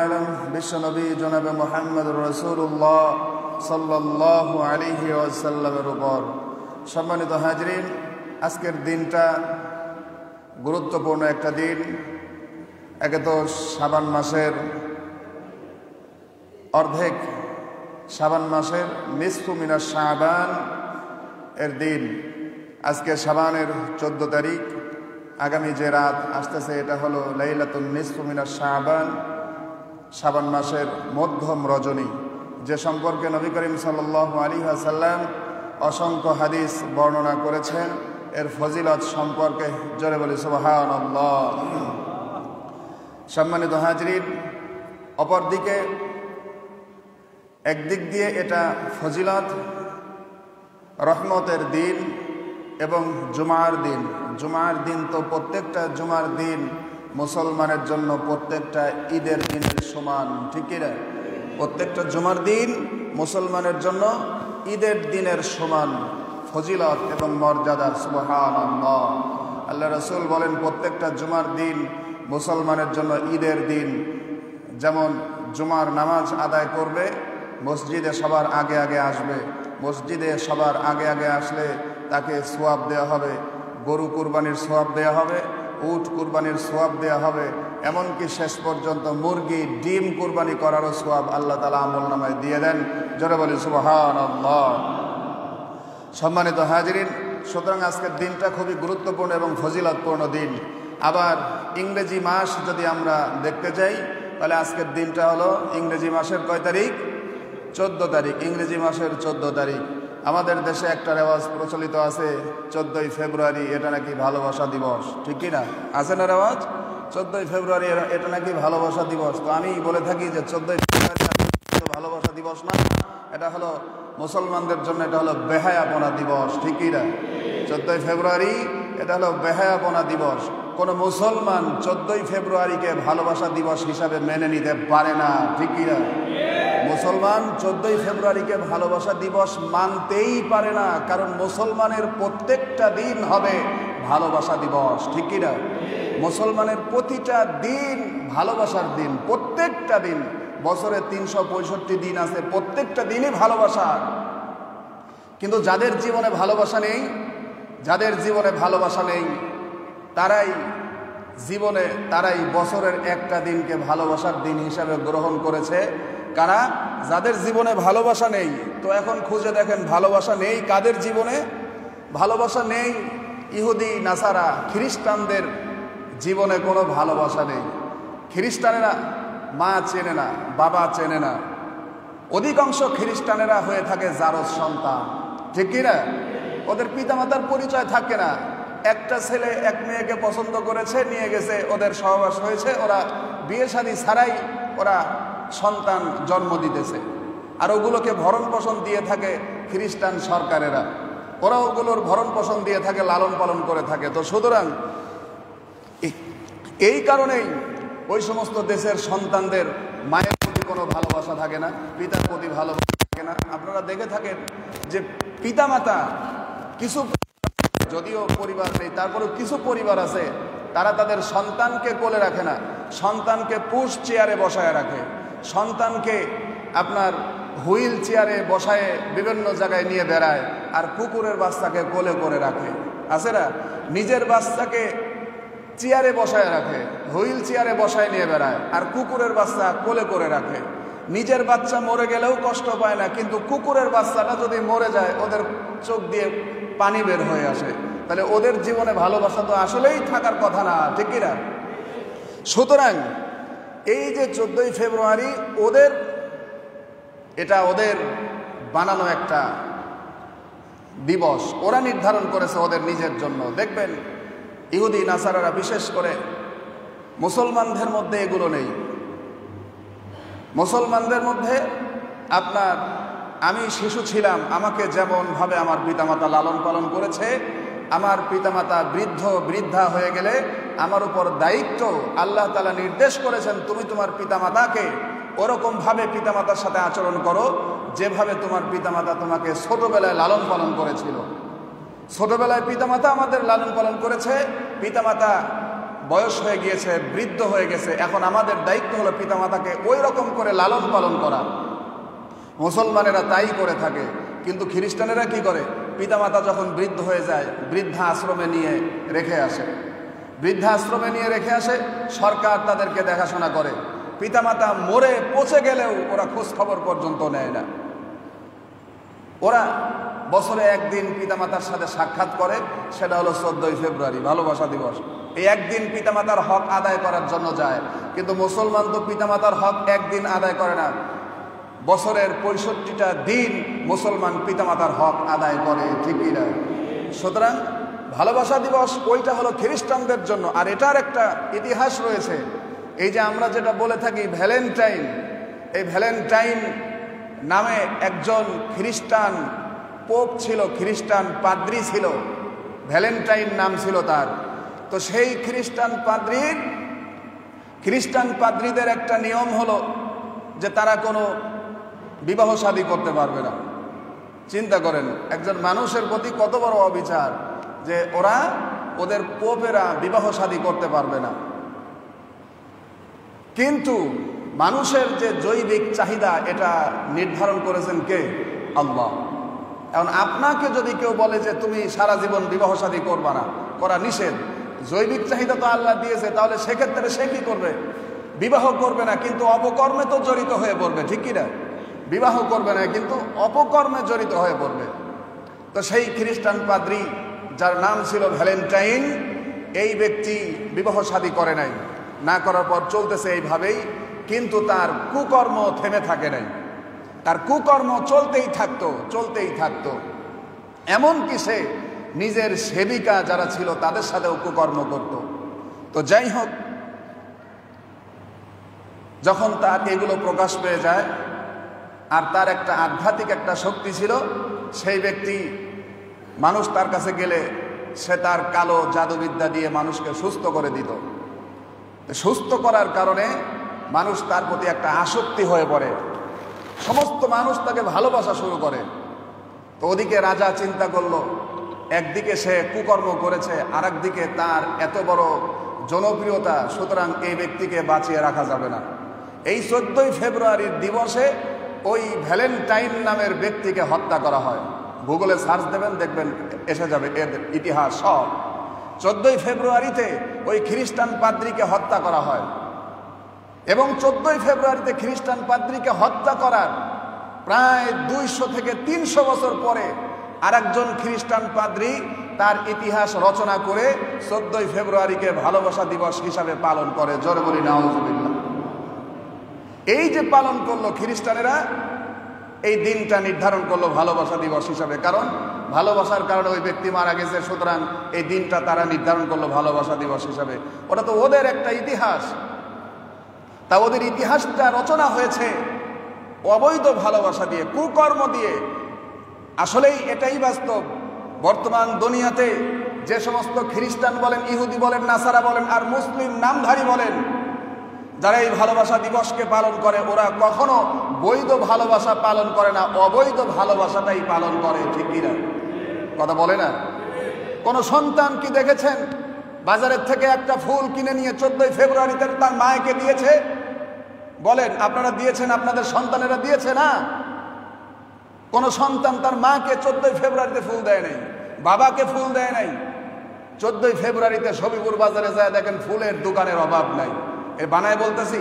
আলম বিশ্বনবী জনাবে মুহাম্মদ রাসূলুল্লাহ সাল্লাল্লাহু আলাইহি ওয়াসাল্লামের উপর। সম্মানিত হাজরিন, আজকের দিনটা গুরুত্বপূর্ণ একটা দিন। একে তো শাবান মাসের অর্ধেক, শাবান মাসের নিসফু মিনাশ শাবান এর দিন। আজকে শাবানের 14 তারিখ। আগামী যে রাত আসতেছে এটা হলো লাইলাতুন নিসফু মিনাশ শাবান, শাবান মাসের মধ্যম রজনী, যে সম্পর্কে নবী করিম সাল্লাল্লাহু আলাইহি ওয়াসাল্লাম অসংখ্য হাদিস বর্ণনা করেছেন। এর ফজিলত সম্পর্কে জোরে বলি সুবহানাল্লাহ। সম্মানিত হাজরিন, অপরদিকে একদিক দিয়ে এটা ফজিলত, রহমতের দিন এবং জুমার দিন। জুমার দিন তো প্রত্যেকটা জুমার দিন মুসলমানের জন্য প্রত্যেকটা ঈদের দিনের সমান, ঠিক না? প্রত্যেকটা জুমার দিন মুসলমানের জন্য ঈদের দিনের সমান ফজিলত এবং মর্যাদা। সুবহানাল্লাহ। আল্লাহ রাসূল বলেন প্রত্যেকটা জুমার দিন মুসলমানের জন্য ঈদের দিন। যেমন জুমার নামাজ আদায় করবে, মসজিদে সবার আগে আগে আসবে, মসজিদে সবার আগে আগে আসলে তাকে সোয়াব দেওয়া হবে, গরু কুরবানির সোয়াব দেওয়া হবে, উট কুরবানির সোয়াব দেওয়া হবে, এমনকি শেষ পর্যন্ত মুরগি ডিম কুরবানি করারও সোয়াব আল্লাহ তাআলা আমলনামায় দিয়ে দেন। জোরে বলি সুবহানাল্লাহ। সম্মানিত হাজিরিন, সুতরাং আজকের দিনটা খুবই গুরুত্বপূর্ণ এবং ফজিলতপূর্ণ দিন। আবার ইংরেজি মাস যদি আমরা দেখতে যাই তাহলে আজকের দিনটা হলো ইংরেজি মাসের কয় তারিখ? 14 তারিখ। ইংরেজি মাসের 14 তারিখ। আমাদের দেশে একটা রেওয়াজ প্রচলিত আছে, 14ই ফেব্রুয়ারি এটা নাকি ভালোবাসা দিবস, ঠিক কি না? আছে না রেওয়াজ? 14ই ফেব্রুয়ারি এটা নাকি ভালোবাসা দিবস। তো আমি বলে থাকি যে 14ই ফেব্রুয়ারি ভালোবাসা দিবস না, এটা হলো মুসলমানদের জন্য এটা হলো বেহায়াপনা দিবস, ঠিক কি না? 14ই ফেব্রুয়ারি এটা হলো বেহায়াপনা দিবস। কোনো মুসলমান 14ই ফেব্রুয়ারিকে ভালোবাসা দিবস হিসাবে মেনে নিতে পারে না, ঠিক কি না? মুসলমান 14ই ফেব্রুয়ারিকে ভালোবাসা দিবস মানতেই পারে না, কারণ মুসলমানের প্রত্যেকটা দিন হবে ভালোবাসা দিবস, ঠিক কি না? মুসলমানের প্রতিটা দিন ভালোবাসার দিন, প্রত্যেকটা দিন। বছরে 365 দিন আছে, প্রত্যেকটা দিনই ভালোবাসা। কিন্তু যাদের জীবনে ভালোবাসা নেই, যাদের জীবনে ভালোবাসা নেই তারাই বছরের একটা দিনকে ভালোবাসার দিন হিসাবে গ্রহণ করেছে। কারা? যাদের জীবনে ভালোবাসা নেই। তো এখন খুঁজে দেখেন ভালোবাসা নেই কাদের জীবনে? ভালোবাসা নেই ইহুদি নাসারা খ্রিস্টানদের জীবনে কোনো ভালোবাসা নেই। খ্রিস্টানেরা মা চেনে না, বাবা চেনে না। অধিকাংশ খ্রিস্টানেরা হয়ে থাকে জারজ সন্তান, ঠিক কি না? ওদের পিতামাতার পরিচয় থাকে না। একটা ছেলে এক মেয়েকে পছন্দ করেছে, নিয়ে গেছে, ওদের সহবাস হয়েছে, ওরা বিয়ে শাদী ছাড়াই ওরা সন্তান জন্ম দিতেছে। আর ওগুলোকে ভরণ পোষণ দিয়ে থাকে খ্রিস্টান সরকারেরা, ওরা ওগুলোর ভরণ পোষণ দিয়ে থাকে, লালন পালন করে থাকে। তো সুতরাং এই কারণেই ওই সমস্ত দেশের সন্তানদের মায়ের প্রতি কোনো ভালোবাসা থাকে না, পিতার প্রতি ভালোবাসা থাকে না। আপনারা দেখে থাকেন যে পিতামাতা কিছু, যদিও পরিবার নেই তারপরেও কিছু পরিবার আছে, তারা তাদের সন্তানকে কোলে রাখে না, সন্তানকে পুশ চেয়ারে বসায় রাখে, সন্তানকে আপনার হুইল চেয়ারে বসায় বিভিন্ন জায়গায় নিয়ে বেড়ায়, আর কুকুরের বাচ্চাকে কোলে করে রাখে। আছে না? নিজের বাচ্চাকে চেয়ারে বসায় রাখে, হুইল চেয়ারে বসায় নিয়ে বেড়ায়, আর কুকুরের বাচ্চা কোলে করে রাখে। নিজের বাচ্চা মরে গেলেও কষ্ট পায় না, কিন্তু কুকুরের বাচ্চাটা যদি মরে যায় ওদের চোখ দিয়ে পানি বের হয়ে আসে। তাহলে ওদের জীবনে ভালোবাসা তো আসলেই থাকার কথা না, ঠিক কিনা? সুতরাং এই যে 14ই ফেব্রুয়ারি এটা ওদের বানানো একটা দিবস, ওরা নির্ধারণ করেছে ওদের নিজের জন্য। দেখবেন ইহুদি নাসারারা বিশেষ করে, মুসলমানদের মধ্যে এগুলো নেই। মুসলমানদের মধ্যে আপনার, আমি শিশু ছিলাম, আমাকে যেমনভাবে আমার পিতামাতা লালন পালন করেছে, আমার পিতামাতা বৃদ্ধা হয়ে গেলে আমার উপর দায়িত্ব, আল্লাহ তাআলা নির্দেশ করেছেন তুমি তোমার পিতামাতাকে ওরকমভাবে পিতামাতার সাথে আচরণ করো যেভাবে তোমার পিতামাতা তোমাকে ছোটবেলায় লালন পালন করেছিল। ছোটবেলায় পিতামাতা আমাদের লালন পালন করেছে, পিতামাতা বয়স হয়ে গিয়েছে, বৃদ্ধ হয়ে গেছে, এখন আমাদের দায়িত্ব হলো পিতামাতাকে ওই রকম করে লালন পালন করা। মুসলমানেরা তাই করে থাকে, কিন্তু খ্রিস্টানেরা কি করে? পিতামাতা যখন বৃদ্ধ হয়ে যায় বৃদ্ধা আশ্রমে নিয়ে রেখে আসে, সরকার তাদেরকে দেখাশোনা করে। পিতামাতা মরে পচে গেলেও ওরা খোঁজ খবর পর্যন্ত নেয় না। ওরা বছরে একদিন পিতামাতার সাথে সাক্ষাৎ করে, সেটা হলো 14ই ফেব্রুয়ারি, ভালোবাসা দিবস। এই একদিন পিতামাতার হক আদায় করার জন্য যায়, কিন্তু মুসলমান তো পিতামাতার হক একদিন আদায় করে না, বছরের 65টা দিন মুসলমান পিতামাতার হক আদায় করে, ঠিকই না? সুতরাং ভালোবাসা দিবস ওইটা হলো খ্রিস্টানদের জন্য। আর এটার একটা ইতিহাস রয়েছে। এই যে আমরা যেটা বলে থাকি ভ্যালেন্টাইন, এই ভ্যালেন্টাইন নামে একজন খ্রিস্টান পোপ ছিল, খ্রিস্টান পাদ্রী ছিল, ভ্যালেন্টাইন নাম ছিল তার। তো সেই খ্রিস্টান পাদ্রীদের একটা নিয়ম হলো যে তারা কোনো বিবাহ শাদী করতে পারবে না। চিন্তা করেন একজন মানুষের প্রতি কত বড় অবিচার, যে ওদের পোপেরা বিবাহ শাদী করতে পারবে না। কিন্তু মানুষের যে জৈবিক চাহিদা, এটা নির্ধারণ করেছেন কে? আল্লাহ। এখন আপনাকে যদি কেউ বলে যে তুমি সারা জীবন বিবাহ শাদী করবা না, করা নিষেধ, জৈবিক চাহিদা তো আল্লাহ দিয়েছে, তাহলে সেক্ষেত্রে সে কি করবে? বিবাহ করবে না, কিন্তু অপকর্মে তো জড়িত হয়ে পড়বে, ঠিক কিনা? বিবাহ করবে না কিন্তু অপকর্মে জড়িত হয়ে পড়বে। তো সেই খ্রিস্টান পাদ্রী যার নাম ছিল ভ্যালেন্টাইন, এই ব্যক্তি বিবাহ শাদী করে নাই, না করার পর চলতেছে এইভাবেই, কিন্তু তার কুকর্ম থেমে থাকে নাই, তার কুকর্ম চলতেই থাকতো। এমনকি সে নিজের সেবিকা যারা ছিল তাদের সাথেও কুকর্ম করত। তো যাই হোক, যখন তার এগুলো প্রকাশ পেয়ে যায়, আর তার একটা আধ্যাত্মিক একটা শক্তি ছিল, সেই ব্যক্তি মানুষ তার কাছে গেলে সে তার কালো জাদুবিদ্যা দিয়ে মানুষকে সুস্থ করে দিত। সুস্থ করার কারণে মানুষ তার প্রতি একটা আসক্তি হয়ে পড়ে, সমস্ত মানুষ তাকে ভালোবাসা শুরু করে। তো ওদিকে রাজা চিন্তা করলো, একদিকে সে কুকর্ম করেছে, আর একদিকে তার এত বড় জনপ্রিয়তা, সুতরাং এই ব্যক্তিকে বাঁচিয়ে রাখা যাবে না। এই 14ই ফেব্রুয়ারির দিবসে ওই ভ্যালেন্টাইন নামের ব্যক্তিকে হত্যা করা হয়। গুগলে সার্চ দেবেন, দেখবেন এসে যাবে এর ইতিহাস সব। 14ই ফেব্রুয়ারিতে ওই খ্রিস্টান পাদ্রীকে হত্যা করা হয়, এবং 14ই ফেব্রুয়ারিতে খ্রিস্টান পাদ্রীকে হত্যা করার প্রায় 200 থেকে 300 বছর পরে আরেকজন খ্রিস্টান পাদ্রী তার ইতিহাস রচনা করে 14ই ফেব্রুয়ারিকে ভালোবাসা দিবস হিসাবে পালন করে। জোরে বলি নাউজুবিল্লাহ। এই যে পালন করলো খ্রিস্টানেরা, এই দিনটা নির্ধারণ করলো ভালোবাসা দিবস হিসাবে, কারণ ভালোবাসার কারণে ওই ব্যক্তি মারা গেছে, সুতরাং এই দিনটা তারা নির্ধারণ করলো ভালোবাসা দিবস হিসাবে। ওটা তো ওদের একটা ইতিহাস। তা ওদের ইতিহাসটা রচনা হয়েছে অবৈধ ভালোবাসা দিয়ে, কুকর্ম দিয়ে। আসলেই এটাই বাস্তব। বর্তমান দুনিয়াতে যে সমস্ত খ্রিস্টান বলেন, ইহুদি বলেন, নাসারা বলেন, আর মুসলিম নামধারী বলেন, যারা এই ভালোবাসা দিবসকে পালন করে, ওরা কখনো বৈধ ভালোবাসা পালন করে না, অবৈধ ভালোবাসাটাই পালন করে, ঠিক কিনা? কথা বলে না? কোন সন্তান কি দেখেছেন বাজারের থেকে একটা ফুল কিনে নিয়ে 14ই ফেব্রুয়ারিতে তার মাকে দিয়েছে? বলেন, আপনারা দিয়েছেন? আপনাদের সন্তানেরা দিয়েছে না? কোন সন্তান তার মাকে 14ই ফেব্রুয়ারিতে ফুল দেয় নাই, বাবাকে ফুল দেয় নাই। 14ই ফেব্রুয়ারিতে সবিপুর বাজারে যায় দেখেন ফুলের দোকানের অভাব নাই। এ বানায় বলতেছি,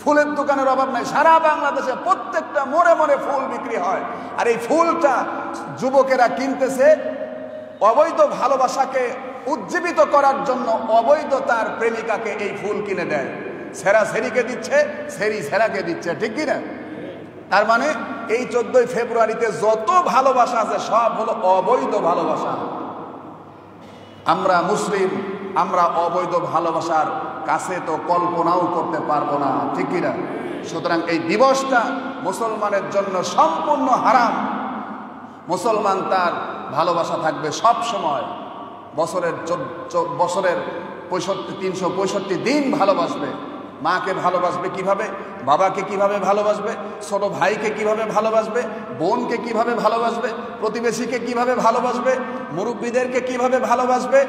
ফুলের দোকানের অভাব নাই। সারা বাংলাদেশে প্রত্যেকটা মোড়ে মোড়ে ফুল বিক্রি হয়, আর এই ফুলটা যুবকেরা কিনতেছে অবৈধ ভালোবাসাকে উজ্জীবিত করার জন্য। অবৈধ তার প্রেমিকাকে এই ফুল কিনে দেয়, সেরা সেরিকে দিচ্ছে, সেরি সেরাকে দিচ্ছে, ঠিক কিনা? তার মানে এই 14ই ফেব্রুয়ারিতে যত ভালোবাসা আছে সব হলো অবৈধ ভালোবাসা। আমরা মুসলিম, আমরা অবৈধ ভালোবাসার কাছে তো কল্পনাও করতে পারবো না, ঠিক কিনা? সুতরাং এই দিবসটা মুসলমানের জন্য সম্পূর্ণ হারাম। মুসলমান তার ভালোবাসা থাকবে সব সময়, বছরের 365 দিন ভালোবাসবে। মাকে ভালোবাসবে কিভাবে, বাবাকে কিভাবে ভালোবাসবে, ছোট ভাইকে কিভাবে ভালোবাসবে, বোনকে কিভাবে ভালোবাসবে, প্রতিবেশীকে কিভাবে ভালোবাসবে, মুরব্বীদেরকে কিভাবে ভালোবাসবে,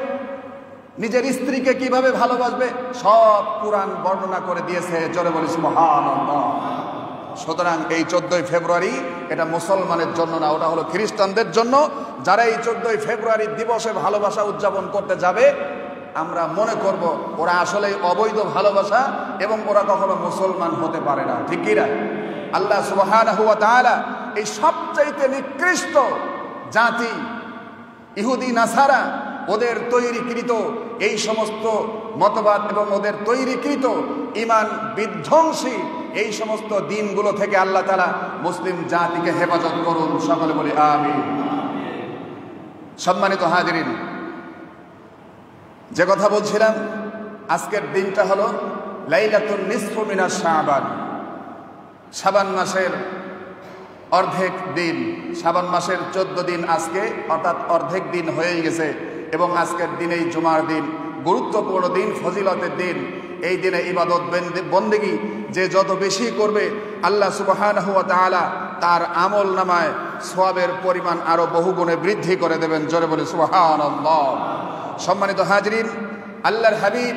নিজের স্ত্রীকে কিভাবে ভালোবাসবে সব কুরআন বর্ণনা করে দিয়েছে। জোরে বলি সুবহানাল্লাহ। সুতরাং এই 14ই ফেব্রুয়ারি এটা মুসলমানের জন্য না, ওটা হলো খ্রিস্টানদের জন্য। যারা এই 14ই ফেব্রুয়ারি দিবসে ভালোবাসা উদযাপন করতে যাবে, আমরা মনে করব ওরা আসলেই অবৈধ ভালোবাসা এবং ওরা কখনো মুসলমান হতে পারে না, ঠিক কি না? আল্লাহ সুবহানাহু ওয়া তাআলা এই সবচাইতে নিকৃষ্ট জাতি ইহুদি নাসারা, ওদের তৈরিকৃত এই সমস্ত মতবাদ এবং ওদের তৈরিকৃত ঈমান বিধ্বংসী এই সমস্ত দিনগুলো থেকে আল্লাহ তাআলা মুসলিম জাতিকে হেফাজত করুন। সকলে বলি আমিন। সম্মানিত হাজিরিন, যে কথা বলছিলাম, আজকের দিনটা হলো লাইলাতুন নিসফু মিনাশ শাবান, শাবান মাসের অর্ধেক দিন। শাবান মাসের 14 দিন আজকে, অর্থাৎ অর্ধেক দিন হয়ে গেছে। এবং আজকের দিনেই জুমার দিন, গুরুত্বপূর্ণ দিন, ফজিলতের দিন। এই দিনে ইবাদত বন্দেগী যে যত বেশি করবে, আল্লাহ সুবহানাহু ওয়া তাআলা তার আমল নামায় সওয়াবের পরিমাণ আরো বহুগুণে বৃদ্ধি করে দেবেন। জোরে বলি সুবহানাল্লাহ। সম্মানিত হাজরিন, আল্লাহর হাবিব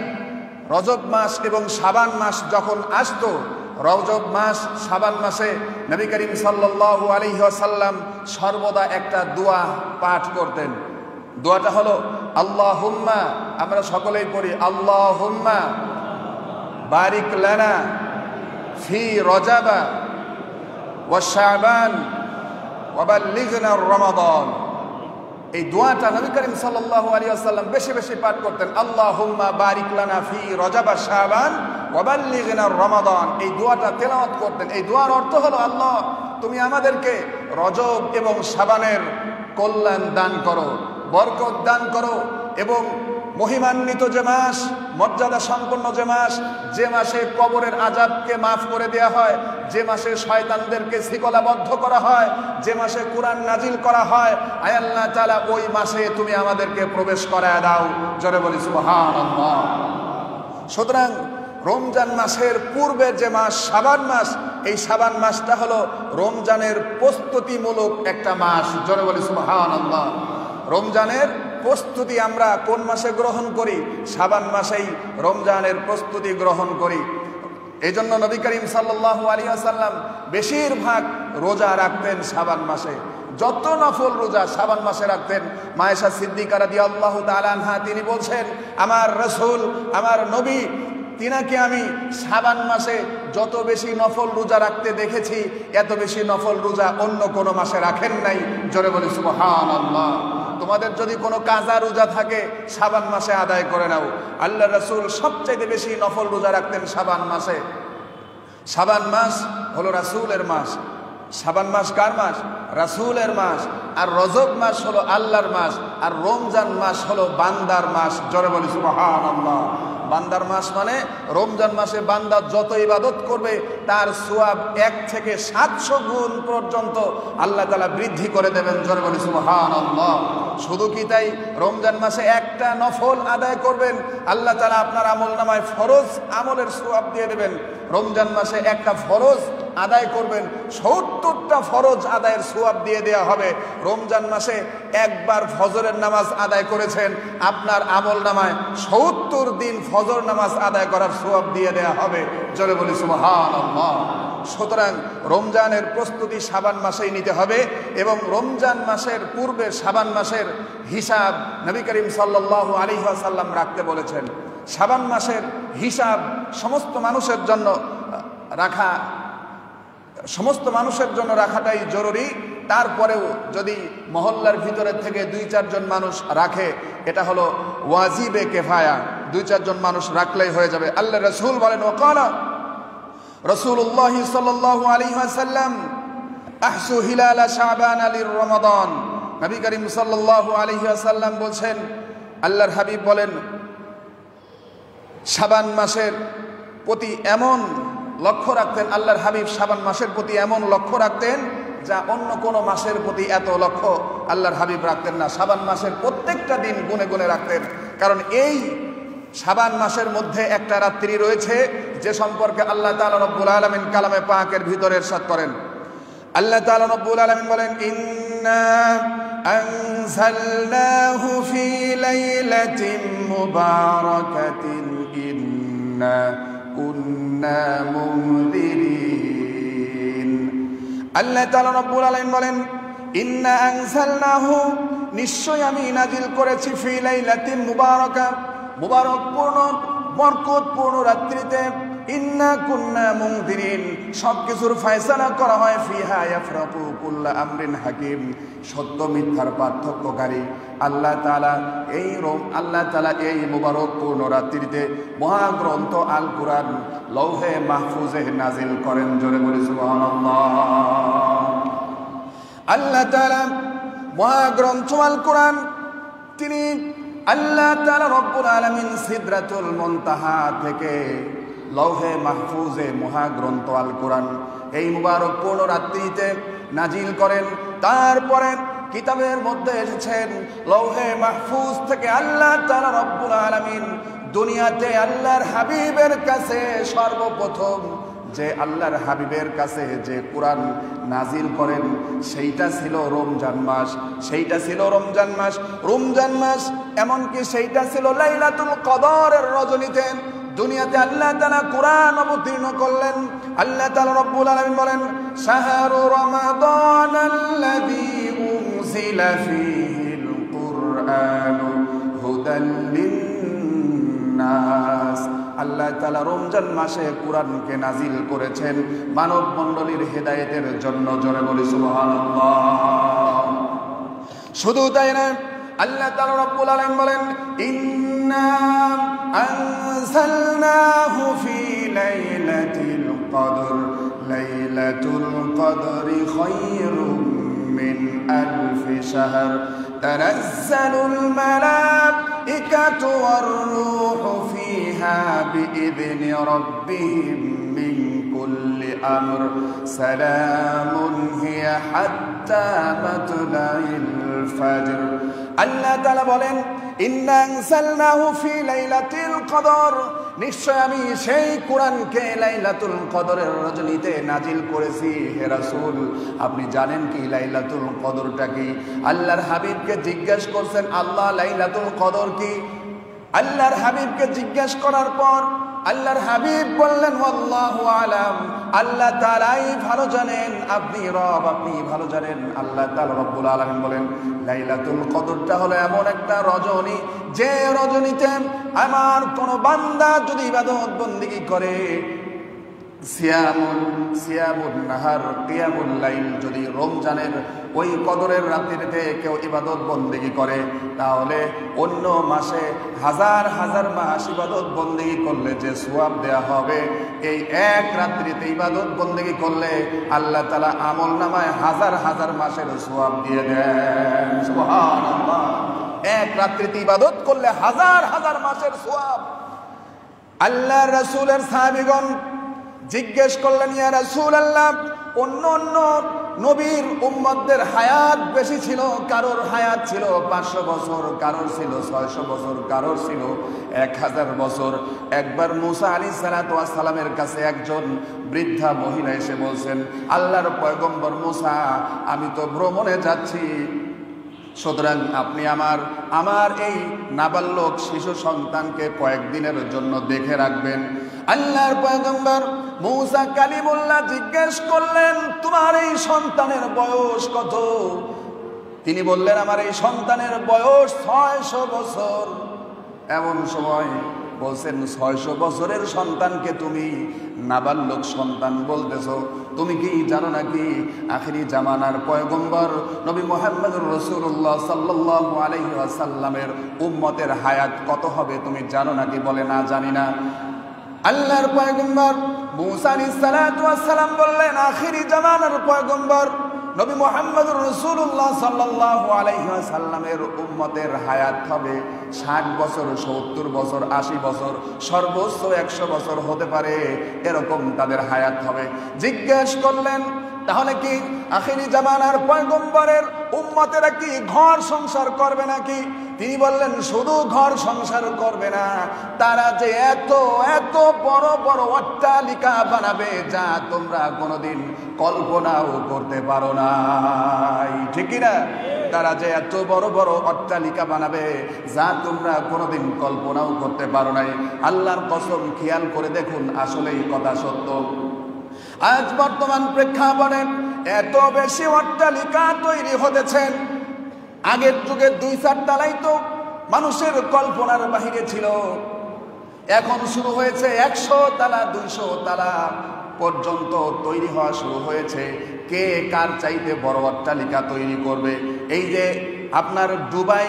রজব মাস এবং শাবান মাস যখন আসতো, রজব মাস শাবান মাসে নবী করিম সাল্লাল্লাহু আলাইহি ওয়াসাল্লাম সর্বদা একটা দোয়া পাঠ করতেন। দোয়াটা হলো আল্লাহুম্মা, আমরা সকলেই পড়ি, আল্লাহুম্মা বারিক লানা ফি রজাবা ওয়া শাবান ওয়া বাল্লিগনা রমাদান। এই দোয়াটা নবী করিম সাল্লাল্লাহু আলাইহি ওয়াসাল্লাম বেশি বেশি পাঠ করতেন। আল্লাহুম্মা বারিক লানা ফি রজব ওয়া শাবান ওয়া বাল্লিগনা রমাদান। এই দোয়াটা তেলাওয়াত করতেন। এই দোয়ার অর্থ হলো, আল্লাহ তুমি আমাদেরকে রজব এবং শাবানের কল্যাণ দান করো, বরকত দান করো, এবং মহিমান্বিত যে মাস, মর্যাদা সম্পন্ন যে মাস, যে মাসে কবরের আযাবকে মাফ করে দেয়া হয়, যে মাসে শয়তানদেরকে শিকলাবদ্ধ করা হয়, যে মাসে কুরআন নাজিল করা হয়, আয় আল্লাহ তাআলা ওই মাসে তুমি আমাদেরকে প্রবেশ করায় দাও। জোরে বলি সুবহানাল্লাহ। সুতরাং রমজান মাসের পূর্বের যে মাস শাবান মাস, এই শাবান মাসটা হলো রমজানের প্রস্তুতিমূলক একটা মাস। জোরে বলি সুবহানাল্লাহ। রমজানের প্রস্তুতি আমরা কোন মাসে গ্রহণ করি? শাবান মাসেই রমজানের প্রস্তুতি গ্রহণ করি। এই জন্য নবী করিম সাল্লাল্লাহু আলাইহি ওয়াসাল্লাম বেশিরভাগ রোজা রাখতেন শাবান মাসে। যত নফল রোজা শাবান মাসে রাখতেন। মায়েশা সিদ্দিকা রাদিয়াল্লাহু তাআলা আনহা তিনি বলছেন, আমার রাসূল, আমার নবী, তিনাকে আমি শাবান মাসে যত বেশি নফল রোজা রাখতে দেখেছি, এত বেশি নফল রোজা অন্য কোনো মাসে রাখেন নাই। জোরে বলি সুবহানাল্লাহ। তোমাদের যদি কোনো কাজা রোজা থাকে শাবান মাসে আদায় করে নাও। আল্লাহ রাসূল সবচেয়ে বেশি নফল রোজা রাখতেন শাবান মাসে। শাবান মাস হলো রাসূলের মাস। শাবান মাস কার মাস? রাসূলের মাস। আর রজব মাস হলো আল্লাহর মাস। আর রমজান মাস হলো বান্দার মাস। জোরে বলি সুবহানাল্লাহ। বান্দার মাস মানে রমজান মাসে বান্দা যত ইবাদত করবে তার সওয়াব 1 থেকে 700 গুণ পর্যন্ত আল্লাহ তাআলা বৃদ্ধি করে দেবেন। জোরে বলি সুবহানাল্লাহ। শুধু কি তাই? রমজান মাসে একটা নফল আদায় করবেন, আল্লাহ তাআলা আপনার আমলনামায় ফরজ আমলের সওয়াব দিয়ে দেবেন। রমজান মাসে একটা ফরজ আদায় করবেন, 70টা ফরজ আদায়ের সওয়াব দিয়ে দেওয়া হবে। রমজান মাসে একবার ফজরের নামাজ আদায় করেছেন, আপনার আমলনামায় 70 দিন ফজর নামাজ আদায় করার সওয়াব দিয়ে দেওয়া হবে। জোরে বলি সুবহানাল্লাহ। সুতরাং রমজানের প্রস্তুতি শাবান মাসেই নিতে হবে। এবং রমজান মাসের পূর্বে শাবান মাসের হিসাব নবী করিম সাল্লাল্লাহু আলাইহি ওয়াসাল্লাম রাখতে বলেছেন। শাবান মাসের হিসাব সমস্ত মানুষের জন্য রাখাটাই জরুরি। তারপরেও যদি মহল্লার ভিতরের থেকে 2-4 জন মানুষ রাখে, এটা হলো ওয়াজিবে কেফায়া। 2-4 জন মানুষ রাখলেই হয়ে যাবে। আল্লাহ রাসূল বলেন, ওয়াকালা রাসূলুল্লাহ সাল্লাল্লাহু আলাইহি ওয়াসাল্লাম আহসু হিলাল শাবান লির রমাদান। নবী করিম সাল্লাল্লাহু আলাইহি ওয়াসাল্লাম বলছেন, আল্লাহর হাবিব বলেন, শাবান মাসের প্রতি এমন লক্ষ্য রাখতেন, আল্লাহর হাবিব শাবান মাসের প্রতি এমন লক্ষ্য রাখতেন যা অন্য কোনো মাসের প্রতি এত লক্ষ্য আল্লাহর হাবিব রাখতেন না। শাবান মাসের প্রত্যেকটা দিন গুনে গুনে রাখতেন। কারণ এই শাবান মাসের মধ্যে একটা রাত্রি রয়েছে যে সম্পর্কে আল্লাহ তাআলা রব্বুল আলামিন কালামে পাকের ভিতরে ইরশাদ করেন। আল্লাহ তাআলা রব্বুল আলামিন বলেন, ইন্না أنزلناه في ليلة مباركة إنا كنا منذرين আল্লাহ তাআলা রব্বুল আলামিন বলেন ইন্না আনজালনাহু নিশ্চয় আমি নাজিল করেছি ফি লাইলাতিন মুবারাকা মুবারকপূর্ণ বরকতপূর্ণ রাত্রিতে ইন্না কুন্না মুনদিরিন সবকিছুর ফয়সালা করা হয় ফিহা ইয়াফরাকু কুল্লু আমরিন হাকিম সত্য মিথ্যার পার্থক্যকারী আল্লাহ তাআলা এই মুবারকপূর্ণ রাত্রিতে মহাগ্রন্থ আল কুরআন লৌহে মাহফুজে নাজিল করেন জোরে বলি সুবহানাল্লাহ আল্লাহ তাআলা মহাগ্রন্থ আল কুরআন তিনি আল্লাহ তাআলা রব্বুল আলামিন সিদরাতুল মুনতাহা থেকে লৌহে মাহফুজে মহাগ্রন্থ আল কুরআন এই মুবারকপূর্ণ রাত্রিতে নাজিল করেন তারপরে কিতাবের মধ্যে এসেছেন লৌহে মাহফুজ থেকে আল্লাহ তাআলা রব্বুল আলামিন দুনিয়াতে আল্লাহর হাবিবের কাছে সর্বপ্রথম যে আল্লাহর হাবিবের কাছে যে কুরআন নাজিল করেন সেইটা ছিল রমজান মাস এমনকি সেইটা ছিল লাইলাতুল কদরের রজনীতে দুনিয়াতে আল্লাহ তাআলা কুরআন অবতীর্ণ করলেন আল্লাহ তাআলা রব্বুল আলামিন বলেন শাহরু রমাদানাল্লাযী উনজিলা ফীহিল কুরআনু হুদাল লিন্নাস আল্লাহ তাআলা রমজান মাসে কুরআনকে নাজিল করেছেন মানব মণ্ডলীর হেদায়েতের জন্য জোরে বলি সুবহানাল্লাহ শুধু তাই না আল্লাহ তাআলা রব্বুল আলামিন বলেন ইন্না আনজালনাহু ফি লাইলাতিল কদর লাইলাতুল কদরি খায়রুম মিন আলফি শাহর তানাজ্জালুল মালাইকাতু ওয়ার রূহু ফিহা বিইذনি রাব্বিহিম মিন কুল্লি আমর সালামুন হিয়া হাত্তা মাতলাইল ফাজর আল্লাহ তাআলা বলেন ইন্না আনজালনাহু ফি লাইলাতিল কদর নিশ্চয় আমি সেই কুরআনকে লাইলাতুল কদরের রজনীতে নাজিল করেছি হে রাসূল আপনি জানেন কি লাইলাতুল কদরটা কি আল্লাহর হাবিবকে জিজ্ঞেস করছেন আল্লাহ লাইলাতুল কদর কি আল্লাহর হাবিবকে জিজ্ঞেস করার পর আল্লাহর হাবিব বললেন আল্লাহু আলাম আল্লাহ তাআলাই ভালো জানেন আপনি ভালো জানেন আল্লাহ তাআলা রব্বুল আলামিন বলেন লাইলাতুল কদরটা হলো এমন একটা রজনী যে রজনীতে আমার কোন বান্দা যদি ইবাদত বন্দেগী করে সিয়ামুন নাহার কিয়ামুল লাইল যদি রমজানের ওই কদরের রাত্রিতে কেউ ইবাদত বন্দেগী করে তাহলে অন্য মাসে হাজার হাজার মাস ইবাদত বন্দেগী করলে যে সওয়াব দেয়া হবে এই এক রাত্রিতে ইবাদত বন্দেগী করলে আল্লাহ তাআলা আমলনামায় হাজার হাজার মাসের সওয়াব দিয়ে দেন সুবহানাল্লাহ এক রাত্রিতে ইবাদত করলে হাজার হাজার মাসের সওয়াব আল্লাহর রাসূলের সাহাবীগণ জিজ্ঞেস করলেন ইয়া রাসূলুল্লাহ অন্য নবীর উম্মতদের হায়াত বেশি ছিল কারোর হায়াত ছিল 500 বছর কারোর ছিল 600 বছর কারোর ছিল 1000 বছর একবার মুসা আলাইহিস সালাতু ওয়াস সালামের কাছে একজন বৃদ্ধা মহিলা এসে বলছেন আল্লাহর পয়গম্বর মুসা আমি তো ভ্রমণে যাচ্ছি সুতরাং আপনি আমার এই নাবালক শিশু সন্তানকে কয়েকদিনের জন্য দেখে রাখবেন আল্লাহর পয়গম্বর মুসা কালিমুল্লাহ জিজ্ঞেস করলেন তোমার এই সন্তানের বয়স কত তিনি বললেন আমার এই সন্তানের বয়স 600 বছর এমন সময় বলছেন 600 বছরের সন্তানকে তুমি নাবালক সন্তান বলতেছো তুমি কি জানো নাকি আখিরি জামানার পয়গম্বর নবী মুহাম্মদুর রাসূলুল্লাহ সাল্লাল্লাহু আলাইহি ওয়াসাল্লামের উম্মতের হায়াত কত হবে তুমি জানো নাকি বলে না জানি না আল্লাহর পয়গম্বর মুসা আলাইহিস সালাতু ওয়াস সালাম বললেন আখিরি জামানার পয়গম্বর নবী মুহাম্মদুর রাসূলুল্লাহ সাল্লাল্লাহু আলাইহি ওয়াসাল্লামের উম্মতের হায়াত হবে 60 বছর 70 বছর 80 বছর সর্বোচ্চ 100 বছর হতে পারে এরকম তাদের হায়াত হবে জিজ্ঞেস করলেন তাহলে কি আখিরি জামানার পয়গম্বরের উম্মতেরা কি ঘর সংসার করবে নাকি তিনি বললেন শুধু ঘর সংসার করবে না তারা যে এত এত বড় বড় অট্টালিকা বানাবে যা তোমরা কোনোদিন কল্পনাও করতে পারো না ঠিক কি না তারা যে এত বড় বড় অট্টালিকা বানাবে যা তোমরা কোনোদিন কল্পনাও করতে পারো নাই। আল্লাহর কসম, খেয়াল করে দেখুন, আসলেই কথা সত্য। আজ বর্তমান প্রেক্ষাপটে এত বেশি অট্টালিকা তৈরি হতেছেন, আগের যুগে 2-4 তলাই তো মানুষের কল্পনার বাহিরে ছিল। এখন শুরু হয়েছে 100 তলা 200 তলা পর্যন্ত তৈরি হওয়া শুরু হয়েছে। কে কার চাইতে বড় অট্টালিকা তৈরি করবে? এই যে আপনার দুবাই,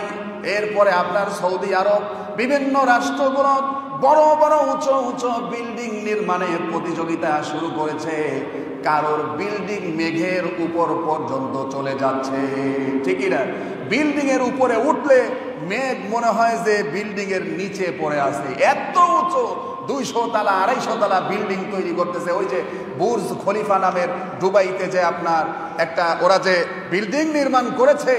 এরপরে আপনার সৌদি আরব, বিভিন্ন রাষ্ট্রগুলো বড় বড় উঁচু উঁচু বিল্ডিং নির্মাণের প্রতিযোগিতা শুরু করেছে। কারোর বিল্ডিং মেঘের উপর পর্যন্ত চলে যাচ্ছে, ঠিকই না? বিল্ডিং এর উপরে উঠলে মেঘ মনে হয় যে বিল্ডিং এর নিচে পড়ে আছে, এত উঁচু 200 তলা 250 তলা বিল্ডিং তৈরি করতেছে। ওই যে বুর্জ খলিফা নামের দুবাইতে যে আপনার একটা ওরা যে বিল্ডিং নির্মাণ করেছে,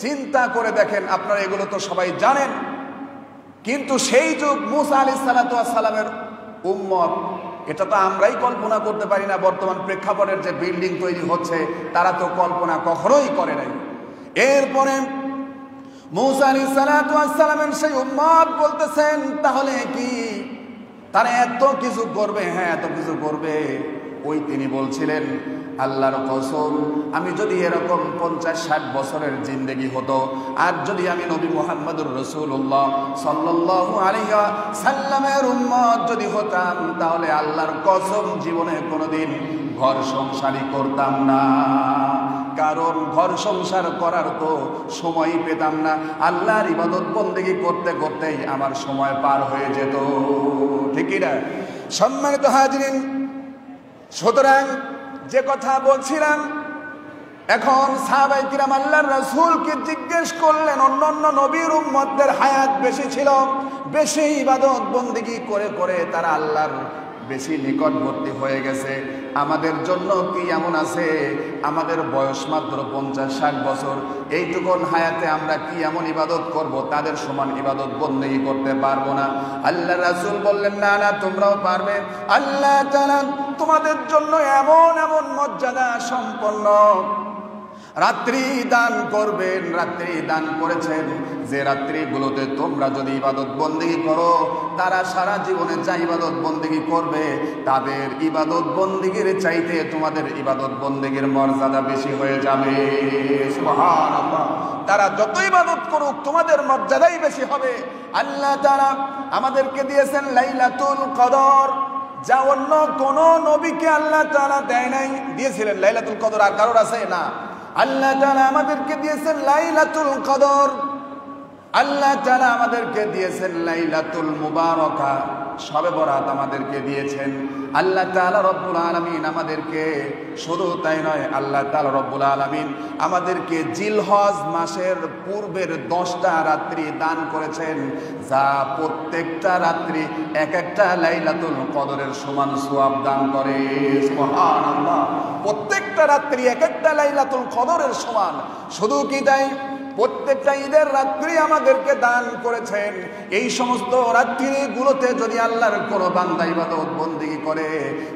চিন্তা করে দেখেন আপনারা, এগুলো তো সবাই জানেন। কিন্তু সেই যুগ মুসা আলাইহিস সালাতু ওয়াস সালামের উম্মত, এটা তো আমরাই কল্পনা করতে পারি না। বর্তমান প্রেক্ষাপটের যে বিল্ডিং তৈরি হচ্ছে, তারা তো কল্পনা কখনোই করে নাই। এরপরে মুসা আলাইহিস সালাতু ওয়াস সালামের সেই উম্মত বলতেছেন, তাহলে কি তারা এত কিছু করবে? হ্যাঁ, এত কিছু করবে। ওই তিনি বলছিলেন, আল্লাহর কসম, আমি যদি এরকম 50-60 বছরের জিন্দেগি হতো, আর যদি আমি নবী মুহাম্মদুর রাসূলুল্লাহ সাল্লাল্লাহু আলাইহি সাল্লামের উম্মত যদি হতাম, তাহলে আল্লাহর কসম জীবনে কোনোদিন ঘর সংসারই করতাম না। কারণ ঘর সংসার করার তো সময় পেতাম না। আল্লাহর ইবাদত বন্দেগী করতে করতেই আমার সময় পার হয়ে যেত, ঠিক না? সম্মানিত হাজিরিন, সুতরাং যে কথা বলছিলাম, এখন সাহাবায়ে কিরাম আল্লাহর রাসূলকে জিজ্ঞেস করলেন, অন্যান্য নবীর উম্মতদের হায়াত বেশি ছিল, বেশি ইবাদত বন্দেগী করে করে তারা আল্লাহর বেশি নিকটবর্তী হয়ে গেছে। আমাদের জন্য কি এমন আছে? আমাদের বয়স মাত্র 50-60 বছর, এইটুকুন হায়াতে আমরা কি এমন ইবাদত করব? তাদের সমান ইবাদত বন্দেগী করতে পারবো না। আল্লাহ রাসূল বললেন, না না, তোমরাও পারবে। আল্লাহ তাআলা তোমাদের জন্য এমন এমন মর্যাদা সম্পন্ন রাত্রি দান করবেন, রাত্রি দান করেছেন, যে রাত্রিগুলোতে তোমরা যদি ইবাদত বন্দেগী করো, তারা সারা জীবনে যা ইবাদত বন্দেগী করবে, তাদের ইবাদত বন্দেগীর চাইতে তোমাদের ইবাদত বন্দেগীর মর্যাদা বেশি হয়ে যাবে। সুবহানাল্লাহ। তারা যত ইবাদত করুক, তোমাদের মর্যাদাই বেশি হবে। আল্লাহ তাআলা আমাদেরকে দিয়েছেন লাইলাতুল কদর, যা অন্য কোন নবীকে আল্লাহ তাআলা দেয় নাই। দিয়েছিলেন লাইলাতুল কদর, আর কারোর আছে না? আল্লাহ তাআলা আমাদেরকে দিয়েছেন লাইলাতুল কদর। আল্লাহ তাআলা আমাদেরকে দিয়েছেন লাইলাতুল মুবারাকা, শবে বরাত আমাদেরকে দিয়েছেন। আল্লাহ তাআলা রব্বুল আলামিন আমাদেরকে, শুধু তাই নয়, আল্লাহ তাআলা রব্বুল আলামিন আমাদেরকে জিলহজ মাসের পূর্বের 10টা রাত্রি দান করেছেন, যা প্রত্যেকটা রাত্রি এক একটা লাইলাতুল কদরের সমান সওয়াব দান করে। সুবহানাল্লাহ। প্রত্যেকটা রাত্রি এক একটা লাইলাতুল কদরের সমান। শুধু কি তাই, প্রত্যেকটা ঈদের রাত্রি আমাদেরকে দান করেছেন। এই সমস্ত রাত্রিগুলোতে যদি আল্লাহর কোনো বান্দা ইবাদত বন্দেগী করে,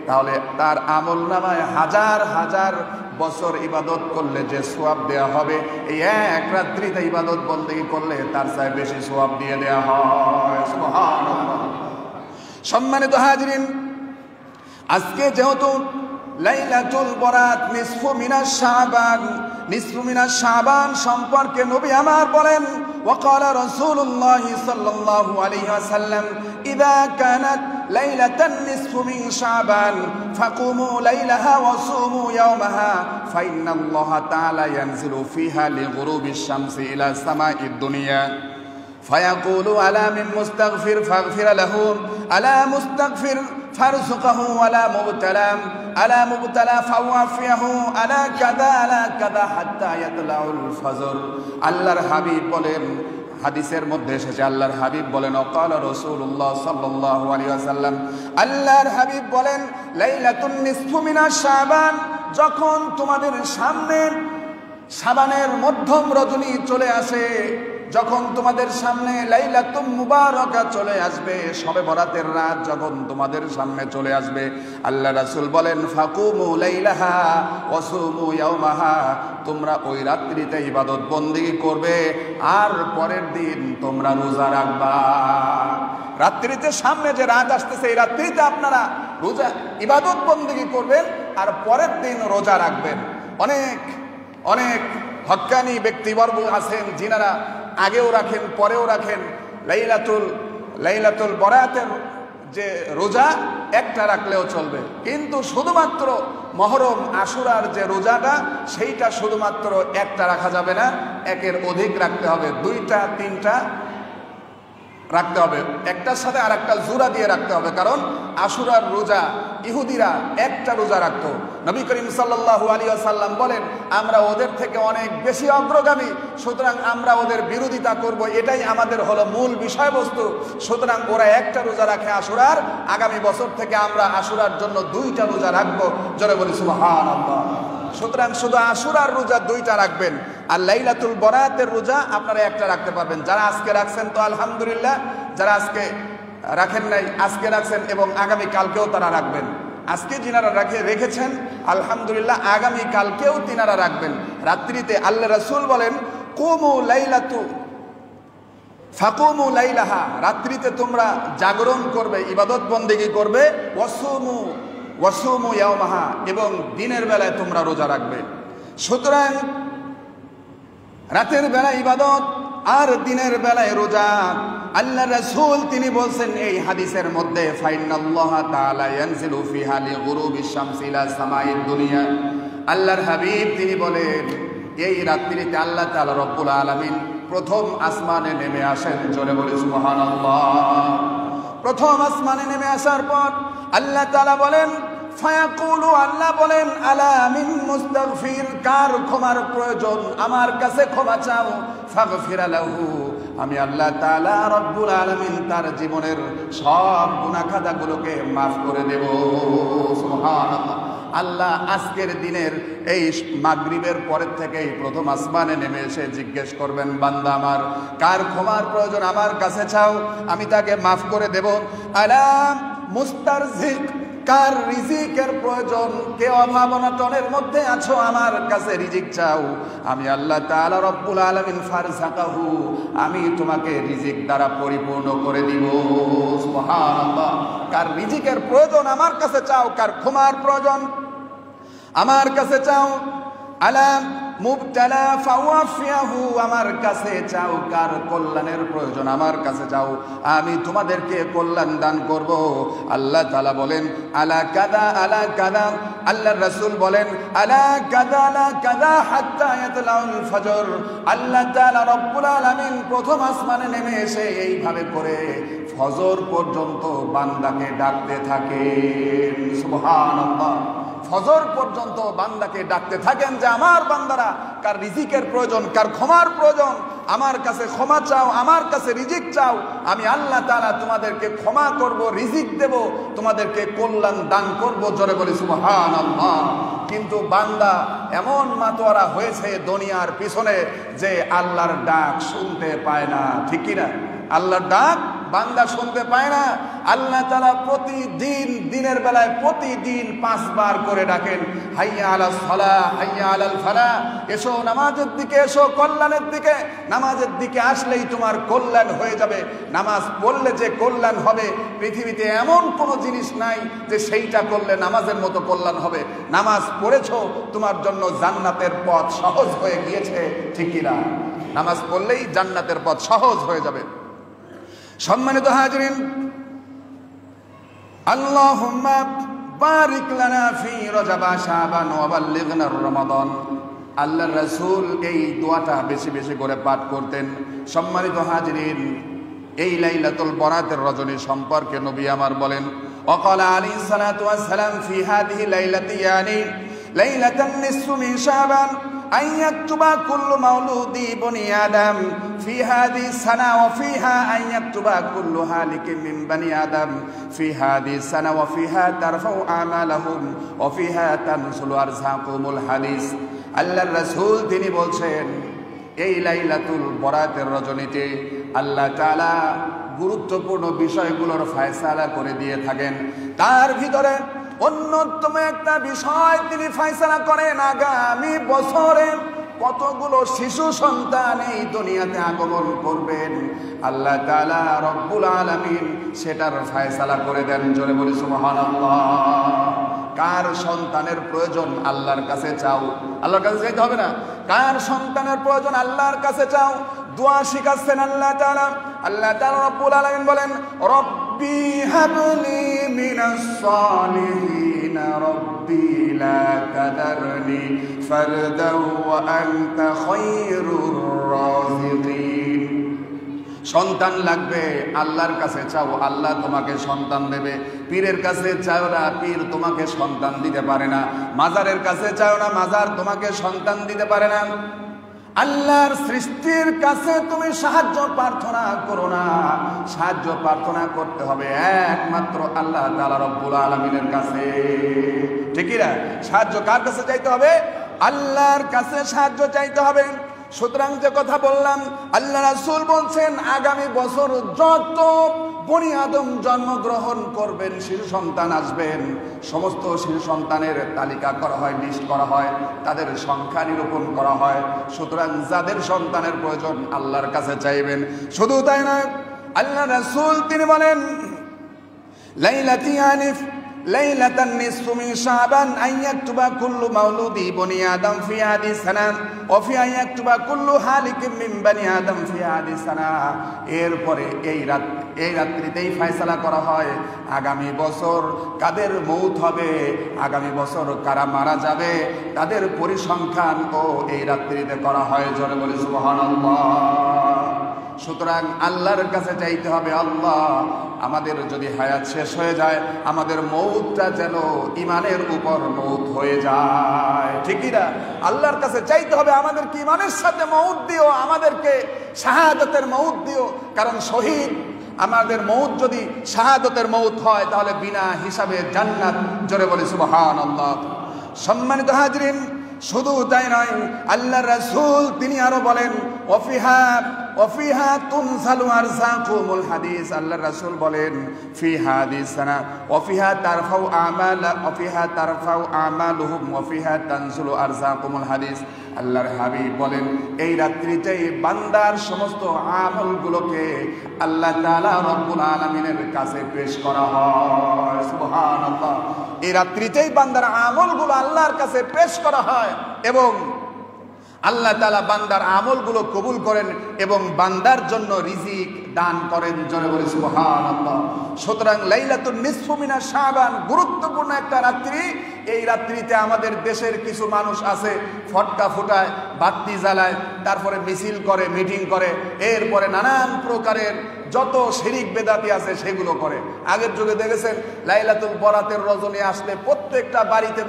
তাহলে তার আমলনামায় হাজার হাজার বছর ইবাদত করলে যে সওয়াব দেয়া হবে, এই এক রাত্রিতে ইবাদত বন্দেগী করলে তার চেয়ে বেশি সওয়াব দিয়ে দেয়া হয়। সুবহানাল্লাহ। সম্মানিত হাজিরিন, আজকে যেহেতু লাইলাতুল বরাত নিসফু মিনাশ শাবান, নিসফু মিনাশ শাবান সম্পর্কে নবী আমার বলেন, ওয়াকালা রাসূলুল্লাহ সাল্লাল্লাহু আলাইহি ওয়াসাল্লাম, ইযা কানাত লাইলাতান নিসফু মিন শাবান ফাকুমু লাইলাহা ওয়া সুমু ইয়াওমাহা ফাইন্নাল্লাহা তাআলা ইয়ানজিলু ফিহা লিগুরুবিশ শামসি ইলা সামাঈদ দুনিয়া ফায়াকুলু আলা মিন মুস্তাগফির ফাগফির লাহু আলা মুস্তাগফির ফারযুকহু আলা মুবতালা আলা মুবতালা ফাওয়াফিহু আলা কাযা হাত্তা ইয়াতলাউল ফজর। আল্লাহর হাবিব বলেন, হাদিসের মধ্যে এসেছে, আল্লাহর হাবিব বলেন, ওয়াকালা রাসূলুল্লাহ সাল্লাল্লাহু আলাইহি ওয়াসাল্লাম, আল্লাহর হাবিব বলেন, লাইলাতুন নিসফু মিনাশ শাবান, যখন তোমাদের সামনে শাবানের মধ্যম রজনী চলে আসে, যখন তোমাদের সামনে লাইলাতুম মুবারাকা চলে আসবে, শবে বরাতের রাত যখন তোমাদের সামনে চলে আসবে, আল্লাহ রাসূল বলেন ফাকুমু লাইলাহা ওয়াসুমু ইয়াওমাহা, তোমরা ওই রাত্রিতে ইবাদত বন্দেগী করবে আর পরের দিন তোমরা রোজা রাখবা। রাত্রিতে সামনে যে রাত আসতেছে, এই রাত্রিতে আপনারা রোজা ইবাদত বন্দেগী করবেন আর পরের দিন রোজা রাখবেন। অনেক অনেক হক্কানি ব্যক্তিবর্গ আছেন যিনারা আগেও রাখেন পরেও রাখেন। লাইলাতুল বরাতের যে রোজা একটা রাখলেও চলবে, কিন্তু শুধুমাত্র মহরম আশুরার যে রোজাটা সেইটা শুধুমাত্র একটা রাখা যাবে না, একের অধিক রাখতে হবে, দুইটা তিনটা রাখতে হবে, একটার সাথে আর একটা জোড়া দিয়ে রাখতে হবে। কারণ আশুরার রোজা ইহুদিরা একটা রোজা রাখতো। নবী করিম সাল্লাল্লাহু আলাইহি ওয়াসাল্লাম বলেন আমরা ওদের থেকে অনেক বেশি অগ্রগামী, সুতরাং আমরা ওদের বিরোধিতা করব, এটাই আমাদের হলো মূল বিষয়বস্তু। সুতরাং ওরা একটা রোজা রাখে আশুরার, আগামী বছর থেকে আমরা আশুরার জন্য দুইটা রোজা রাখবো। জোরে বলি সুবহানাল্লাহ। সুতরাং শুধু আশুরার রোজা দুইটা রাখবেন, আর লাইলাতুল বরাতের রোজা আপনারা একটা রাখতে পারবেন। যারা আজকে রাখছেন তো আলহামদুলিল্লাহ, যারা আজকে রাখেন নাই আজকে রাখছেন এবং আগামী কালকেও তারা রাখবেন। আজকে যিনারা রেখেছেন আলহামদুলিল্লাহ, আগামী কালকেও তিনারা রাখবেন। রাত্রিতে আল্লাহ রাসূল বলেন ফাকুমু লাইলাহা, রাত্রিতে তোমরা জাগরণ করবে, ইবাদত বন্দেগী করবে, ওয়াসুমু ইয়াওমাহা, এবং দিনের বেলায় তোমরা রোজা রাখবে। সুতরাং রাতের বেলা ইবাদত আর দিনের বেলায় রোজা। আল্লাহ রাসূল তিনি বলছেন এই হাদিসের মধ্যে ফাইনাল্লাহা তাআলা ইয়ানজিলু ফিহা লিগুরুবিশ শামসি ইলা সামাইদ দুনিয়া, আল্লাহর হাবিব তিনি বলেন এই রাত্রিতে আল্লাহ তাআলা রব্বুল আলামিন প্রথম আসমানে নেমে আসেন। জোরে বলি সুবহানাল্লাহ। প্রথম আসমানে নেমে আসার পর আল্লাহ তাআলা বলেন ফায়াকুলু, আল্লাহ বলেন আলা মিন মুস্তাগফির, কার ক্ষমার প্রয়োজন আমার কাছে ক্ষমা চাও, ফাগফির লাহু, আমি আল্লাহ তাআলা রব্বুল আলামিন তার জীবনের সব গুনাহ খাতাগুলোকে মাফ করে দেব। সুবহানাল্লাহ। আল্লাহ আজকের দিনের এই মাগরিবের পরের থেকেই প্রথম আসমানে নেমে এসে জিজ্ঞেস করবেন বান্দা আমার কার ক্ষমার প্রয়োজন আমার কাছে চাও, আমি তাকে মাফ করে দেব। আলা মুস্তারজিক, কার রিজিকের প্রয়োজন, কে অভাব অনটনের মধ্যে আছো আমার কাছে রিজিক চাও, আমি আল্লাহ তাআলা রব্বুল আলামিন ফারযাকাহু, আমি তোমাকে রিজিক দ্বারা পরিপূর্ণ করে দিব। সুবহানাল্লাহ। কার রিজিকের প্রয়োজন আমার কাছে চাও, কার ক্ষমার প্রয়োজন আমার কাছে চাও, আলা মুবতালা ফাওয়াফিয়াহু, আমার কাছে চাও, কার কল্যাণের প্রয়োজন আমার কাছে চাও, আমি তোমাদেরকে কল্যাণ দান করব। আল্লাহ তাআলা বলেন আলা কাদা আলা কাদা, আল্লাহর রাসূল বলেন আলা কাদা হাত্তা ইয়াতলাউল ফজর। আল্লাহ তাআলা রব্বুল আলামিন প্রথম আসমানে নেমে এসে এইভাবে করে ফজর পর্যন্ত বান্দাকে ডাকতে থাকেন। সুবহানাল্লাহ। ফজর পর্যন্ত বান্দাকে ডাকতে থাকেন যে আমার বান্দারা কার রিজিকের প্রয়োজন, কার ক্ষমার প্রয়োজন, আমার কাছে ক্ষমা চাও, আমার কাছে রিজিক চাও, আমি আল্লাহ তাআলা তোমাদেরকে ক্ষমা করব, রিজিক দেব, তোমাদেরকে কল্যাণ দান করব। জোরে বলি সুবহানাল্লাহ। কিন্তু বান্দা এমন মাতোয়ারা হয়েছে দুনিয়ার পিছনে যে আল্লাহর ডাক শুনতে পায় না, ঠিক কি না? আল্লাহর ডাক বান্দা শুনতে পায় না। আল্লাহ তাআলা প্রতিদিন দিনের বেলায় প্রতিদিন 5 বার করে ডাকেন হাইয়া আলাস সালাহ, হাইয়া আলাল ফালাহ, এসো নামাজের দিকে, এসো কল্যাণের দিকে। নামাজের দিকে আসলেই তোমার কল্যাণ হয়ে যাবে। নামাজ পড়লে যে কল্যাণ হবে পৃথিবীতে এমন কোনো জিনিস নাই যে সেইটা করলে নামাজের মতো কল্যাণ হবে। নামাজ পড়েছো, তোমার জন্য জান্নাতের পথ সহজ হয়ে গিয়েছে, ঠিক কি না? নামাজ পড়লেই জান্নাতের পথ সহজ হয়ে যাবে। সম্মানিত হাজিরিন, আল্লাহুম্মা বারিক লানা ফি রজব শাবান ওয়া বাল্লিগনা রমাদান। আল্লাহর রাসূল এই দোয়াটা বেশি বেশি করে পাঠ করতেন। সম্মানিত হাজিরিন, এই লাইলাতুল বরাতের রজনী সম্পর্কে নবী আমার বলেন ওয়াকালা আলাইহিস সালাতু ওয়াস সালাম ফি হাদিহি লাইলাতি ইয়ানি লাইলাতান নিসফু মিন শাবান أن يكتب كل مولود بني آدم في هذه السنة وفيها أن يكتب كل هالك من بني آدم في هذه السنة وفيها ترفع أعمالهم وفيها تنزل أرزاقهم الحديث। আল্লাহর রাসূল তিনি বলছেন এই লাইলাতুল বরাতের রজনীতে আল্লাহ তাআলা গুরুত্বপূর্ণ বিষয়গুলোর ফয়সালা করে দিয়ে থাকেন। তার ভিতরে অন্যতম একটা বিষয় তিনি ফয়সালা করেন, আগামী বছরে কতগুলো শিশু সন্তান এই দুনিয়াতে আগমন করবেন আল্লাহ তাআলা রব্বুল আলামিন সেটার ফয়সালা করে দেন। জোরে বলি সুবহানাল্লাহ। কার সন্তানের প্রয়োজন আল্লাহর কাছে চাও, আল্লাহর কাছে চাইতে হবে না। কার সন্তানের প্রয়োজন আল্লাহর কাছে চাও। দোয়া শিখাচ্ছেন আল্লাহ তাআলা। আল্লাহ তাআলা রব্বুল আলামিন বলেন, রব্বি হাবলি মিনাস সালিহিন রব্বি লা তাদারনি ফারদাও ওয়া আনতা খায়রুর রাযিকিন। সন্তান লাগবে, আল্লাহর কাছে চাও, আল্লাহ তোমাকে সন্তান দেবে। পীরের কাছে চাও না, পীর তোমাকে সন্তান দিতে পারে না। মাজারের কাছে চাও না, মাজার তোমাকে সন্তান দিতে পারে না। আল্লাহর সৃষ্টির কাছে তুমি সাহায্য প্রার্থনা করো না, সাহায্য প্রার্থনা করতে হবে একমাত্র আল্লাহ তাআলা রব্বুল আলামিনের কাছে। ঠিক না? সাহায্য কার কাছে চাইতে হবে? আল্লাহর কাছে সাহায্য চাইতে হবে। সুতরাং যে কথা বললাম, আল্লাহ রাসূল বলছেন আগামী বছর যত বনি আদম জন্মগ্রহণ করবেন, শিশু সন্তান আসবেন, সমস্ত শিশু সন্তানের তালিকা করা হয়, লিস্ট করা হয়, তাদের সংখ্যা নিরূপণ করা হয়। সুতরাং যাদের সন্তানের প্রয়োজন আল্লাহর কাছে চাইবেন। শুধু তাই নয়, আল্লাহ রাসূল তিনি বলেন লাইলাতি আনিফ লাইলাতান নিসফু মিন শাবান আইয়াকতুবা কুল্লু মাউলুদি বনি আদম ফি হাদি সানা ওয়া ফি আইয়াকতুবা কুল্লু হালিকিম মিন বনি আদম ফি হাদি সানা। এরপরে এই রাত্রিতেই ফয়সালা করা হয় আগামী বছর কাদের মৌত হবে, আগামী বছর কারা মারা যাবে, তাদের পরিসংখ্যান ও এই রাত্রিতে করা হয়। জোরে বলি সুবহানাল্লাহ। সুতরাং আল্লাহর কাছে চাইতে হবে, আল্লাহ আমাদের যদি হায়াত শেষ হয়ে যায়, আমাদের মৌতটা যেন ইমানের উপর মৌত হয়ে যায়। ঠিকই না? আল্লাহর কাছে চাইতে হবে আমাদেরকে ইমানের সাথে মৌত দিও, আমাদেরকে শাহাদাতের মৌত দিও। কারণ শহীদ আমাদের মৌত যদি শাহাদাতের মৌত হয় তাহলে বিনা হিসাবে জান্নাত। জোরে বলি সুবহানাল্লাহ। সম্মানিত হাজরিন, শুধু তাই নয়, আল্লাহ রাসূল তিনি আরো বলেন ওয়াফিহা তুনসালু আরযাকুমুল হাদিস। আল্লাহ রাসূল বলেন ফি হাদিসানা ওয়াফিহা তারফাউ আমালুহুম ওয়াফিহা তানজুলু আরযাকুমুল হাদিস। আল্লাহর হাবিব বলেন এই রাত্রিতেই বান্দার সমস্ত আমলগুলোকে আল্লাহ তাআলা রব্বুল আলামিনের কাছে পেশ করা হয়। সুবহানাল্লাহ। এই রাত্রিতেই বান্দার আমলগুলো আল্লাহর কাছে পেশ করা হয় এবং আল্লাহ তাআলা বান্দার আমলগুলো কবুল করেন এবং বান্দার জন্য রিজিক দান করেন। জোরে বলি সুবহানাল্লাহ। সুতরাং লাইলাতুন নিসফু মিনাশ শাবান গুরুত্বপূর্ণ একটা রাত্রি। এই রাত্রিতে আমাদের দেশের কিছু মানুষ আছে ফটকা ফুটায়, বাতি জ্বালায়, তারপরে মিছিল করে, মিটিং করে, এরপরে নানান প্রকারের যত শিরিক বেদাতি আছে সেগুলো করে। আগের যুগে দেখেছেন লাইলাতুল বরাতের রজনী আসলে প্রত্যেকটা বাড়িতে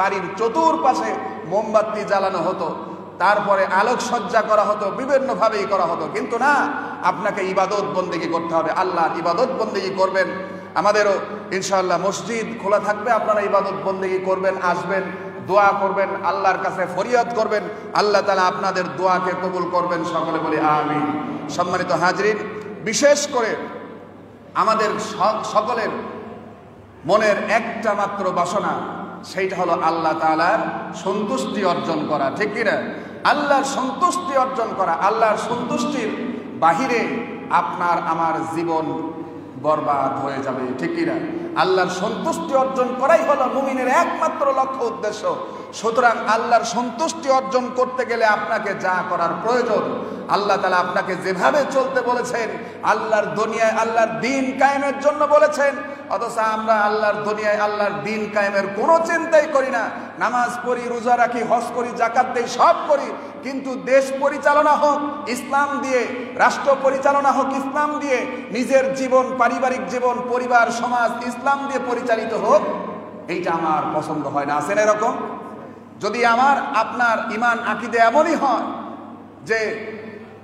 বাড়ির চতুর্পাশে মোমবাতি জ্বালানো হতো, তারপরে আলোকসজ্জা করা হতো, বিভিন্নভাবেই করা হতো। কিন্তু না, আপনাকে ইবাদত বন্দেগী করতে হবে, আল্লাহর ইবাদত বন্দেগী করবেন। আমাদেরও ইনশাআল্লাহ মসজিদ খোলা থাকবে, আপনারা ইবাদত বন্দেগী করবেন, আসবেন, দোয়া করবেন, আল্লাহর কাছে ফরিয়াদ করবেন, আল্লাহ তাআলা আপনাদের দোয়াকে কবুল করবেন। সকলে বলি আমিন। সম্মানিত হাজরিন, বিশেষ করে আমাদের সকলের মনের একটা মাত্র বাসনা, সেইটা হলো আল্লাহ তাআলার সন্তুষ্টি অর্জন করা। ঠিক কিনা? আল্লাহর সন্তুষ্টি অর্জন করা। আল্লাহর সন্তুষ্টির বাহিরে আপনার আমার জীবন বরবাদ হয়ে যাবে। ঠিক কিনা? আল্লাহর সন্তুষ্টি অর্জন করাই হলো মুমিনের একমাত্র লক্ষ্য, উদ্দেশ্য। সুতরাং আল্লাহর সন্তুষ্টি অর্জন করতে গেলে আপনাকে যা করার প্রয়োজন, আল্লাহ তাআলা আপনাকে যেভাবে চলতে বলেছেন, আল্লাহর দুনিয়ায় আল্লাহর দ্বীন কায়েমের জন্য বলেছেন, অথচ আমরা আল্লাহর দুনিয়ায় আল্লাহর দ্বীন কায়েমের কোনো চিন্তাই করি না। নামাজ পড়ি, রোজা রাখি, হজ করি, যাকাত দেই, সব করি, কিন্তু দেশ পরিচালনা হোক ইসলাম দিয়ে, রাষ্ট্র পরিচালনা হোক ইসলাম দিয়ে, নিজের জীবন, পারিবারিক জীবন, পরিবার, সমাজ ইসলাম দিয়ে পরিচালিত হোক, এইটা আমার পছন্দ হয় না। আছেন এরকম? যদি আমার আপনার ইমান আকীদা এমনই হয় যে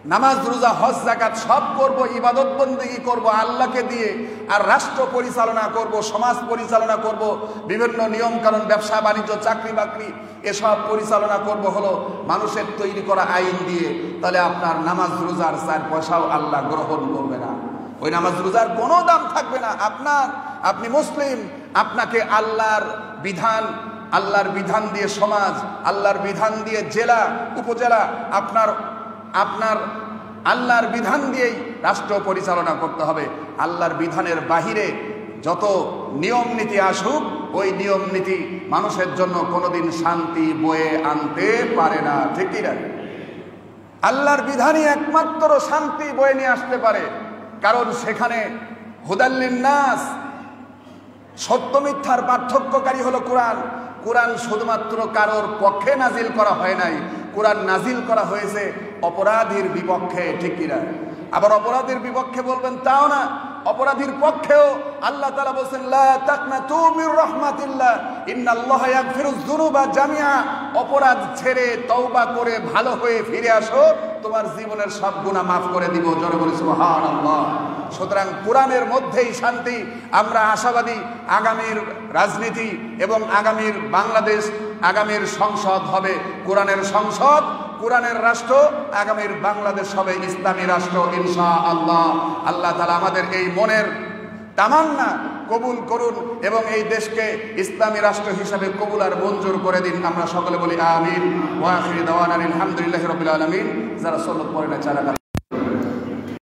নামাজ রোজা হজ যাকাত সব করব, ইবাদত বন্দেগী করব আল্লাহকে দিয়ে, আর রাষ্ট্র পরিচালনা করব, সমাজ পরিচালনা করব, বিভিন্ন নিয়ম কানুন, ব্যবসা বাণিজ্য, চাকরি বাকরি এসব পরিচালনা করব হলো মানুষের তৈরি করা আইন দিয়ে, তাহলে আপনার নামাজ রোজার 4 পয়সাও আল্লাহ গ্রহণ করবে না। ওই নামাজ রোজার কোনো দাম থাকবে না। আপনি মুসলিম, আপনাকে আল্লাহর বিধান দিয়ে সমাজ, আল্লাহর বিধান দিয়ে জেলা উপজেলা, আপনার আল্লাহর বিধান দিয়েই রাষ্ট্র পরিচালনা করতে হবে। আল্লাহর বিধানের বাহিরে যত নিয়ম নীতি আসুক, ওই নিয়ম নীতি মানুষের জন্য কোনোদিন শান্তি বয়ে আনতে পারে না, ঠিক কি না? আল্লাহর বিধানই একমাত্র শান্তি বয়ে নিয়ে আসতে পারে, কারণ সেখানে হুদাল্লিন নাস, সত্য মিথ্যার পার্থক্যকারী হলো কোরআন। কোরআন শুধুমাত্র কারোর পক্ষে নাজিল করা হয় নাই, কোরআন নাজিল করা হয়েছে অপরাধীর বিপক্ষে, ঠিক কিনা? আবার অপরাধীর বিপক্ষে বলবেন তাও না, অপরাধীর পক্ষেও আল্লাহ তাআলা বলেন লা তাকনাতু মির রাহমাতিল্লাহ ইন্নাল্লাহা ইয়াগফিরুয যুনুবা জামিআ। অপরাধ ছেড়ে তওবা করে ভালো হয়ে ফিরে আসো, তোমার জীবনের সব গুনাহ মাফ করে দিব। জোরে বলি সুবহানাল্লাহ। সুতরাং কোরআনের মধ্যেই শান্তি। আমরা আশাবাদী আগামীর রাজনীতি এবং আগামীর বাংলাদেশ, আগামীর সংসদ হবে কোরআনের সংসদ, কোরআনের রাষ্ট্র, আগামীর বাংলাদেশ হবে ইসলামী রাষ্ট্র ইনশাআল্লাহ। আল্লাহ তাআলা আমাদের এই মনের তামান্না কবুল করুন এবং এই দেশকে ইসলামী রাষ্ট্র হিসাবে কবুল আর মঞ্জুর করে দিন। আমরা সকলে বলি আমিন। ওয়া আখিরু দাওয়ানা আলহামদুলিল্লাহি রাব্বিল আলামিন। যারা সুন্নাত পড়েন চারা